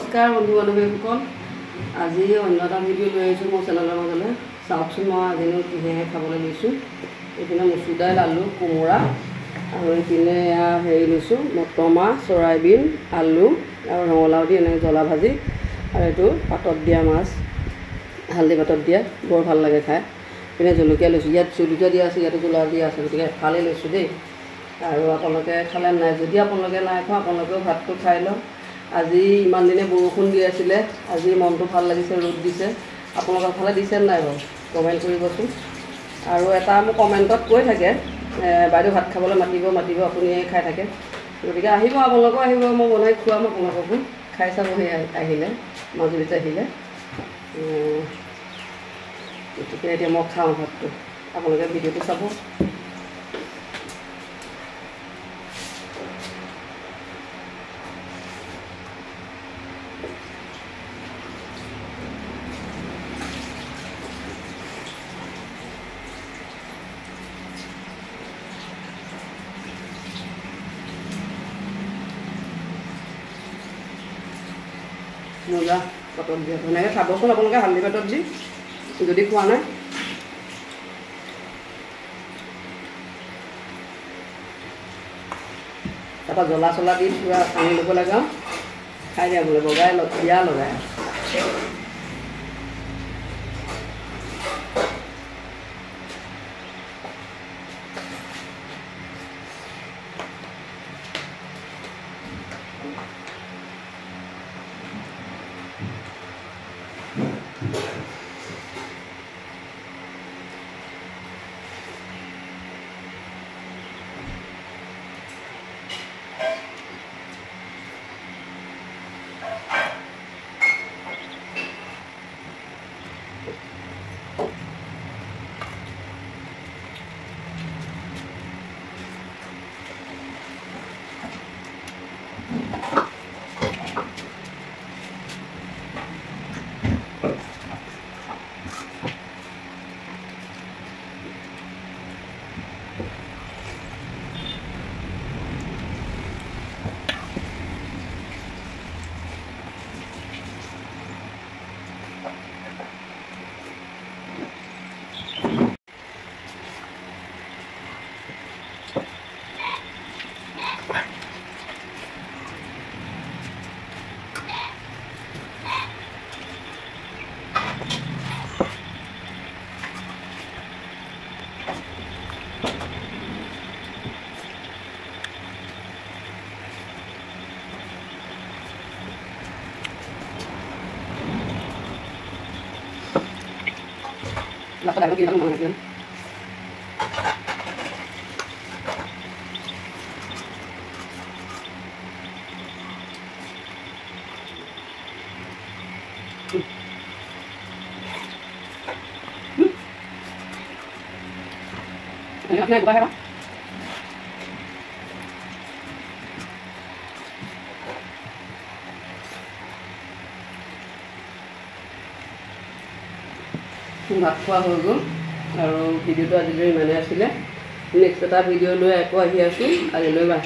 নমস্কাৰ বন্ধু বান্ধৱীসকল আজি অন্য এটা ভিডিঅ' লৈ আহিছোঁ মোৰ চেনেলৰ মাজলৈ চাওকচোন মই আজিনো কিহেৰে খাবলৈ লৈছোঁ এইপিনে মচুৰ দাইল আলু কোমোৰা আৰু এইপিনে হেৰি লৈছোঁ মটৰ মাহ চৰাইবিন আলু আৰু ৰঙালাও দি এনেকৈ জ্বলা ভাজি আৰু এইটো পাতত দিয়া মাছ হালধি পাতত দিয়া বৰ ভাল লাগে খাই পিনে জলকীয়া লৈছোঁ ইয়াত জলকীয়া দিয়া আছে ইয়াতো জ্বলা দিয়া আছে গতিকে এফালেই লৈছোঁ দেই আৰু আপোনালোকে খালে নাই যদি আপোনালোকে নাই খোৱা আপোনালোকেও ভাতটো খাই লওক আজি ইমান দিনে বৰষুণ দি আছিলে আজি মনটো ভাল লাগিছে ৰ'দ দিছে আপোনালোকৰ ফালে দিছে নাই বাৰু কমেণ্ট কৰিবচোন আৰু এটা মোক কমেণ্টত কৈ থাকে বাইদেউ ভাত খাবলৈ মাতিব আপুনি খাই থাকে গতিকে আহিব আপোনালোকেও আহিব মই বনাই খুৱাম আপোনালোককো খাই চাবহি আহিলে মাজুলীত আহিলে গতিকে এতিয়া মই খাওঁ ভাতটো আপোনালোকে ভিডিঅ'টো চাব মজা পাতত দিয়া ধুনীয়াকৈ খাবচোন আপোনালোকে হালধি পাতত দি যদি খোৱা নাই তাৰপৰা জ্বলা চলা দি পুৰা সানি ল'ব লাগে আৰু খাই দিয়া বোলে বগাই দিয়া লগাই Lakad ako ginagawa mga yan. Ano na buka ba? ভাত খোৱা হৈ গ'ল আৰু ভিডিঅ'টো আজিলৈ ইমানে আছিলে নেক্সট এটা ভিডিঅ' লৈ আকৌ আহি আছোঁ আজিলৈ বাই